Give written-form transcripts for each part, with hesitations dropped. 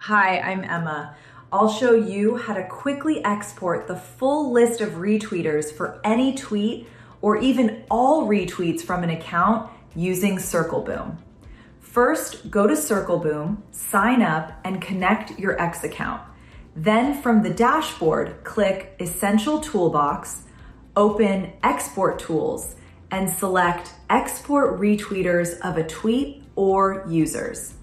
Hi, I'm Emma. I'll show you how to quickly export the full list of retweeters for any tweet or even all retweets from an account using Circleboom. First, go to Circleboom, sign up, and connect your X account. Then from the dashboard, click Essential Toolbox, open Export Tools, and select Export Retweeters of a tweet or users.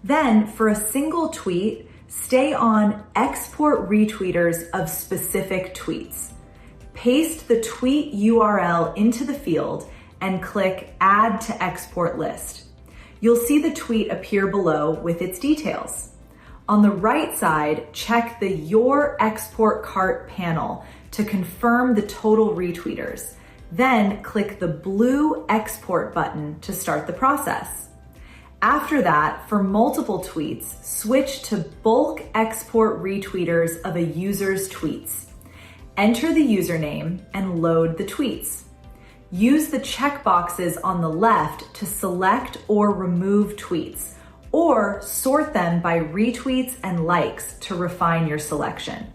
Then, for a single tweet, stay on Export Retweeters of specific tweets. Paste the tweet URL into the field and click Add to Export List. You'll see the tweet appear below with its details. On the right side, check the Your Export Cart panel to confirm the total retweeters. Then click the blue Export button to start the process. After that, for multiple tweets, switch to bulk export retweeters of a user's tweets. Enter the username and load the tweets. Use the checkboxes on the left to select or remove tweets, or sort them by retweets and likes to refine your selection.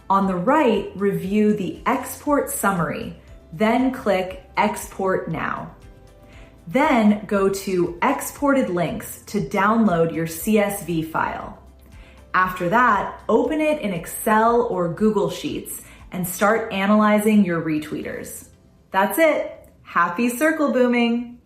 On the right, review the export summary, then click Export Now. Then go to Exported Links to download your CSV file. After that, open it in Excel or Google Sheets and start analyzing your retweeters. That's it. Happy circle booming!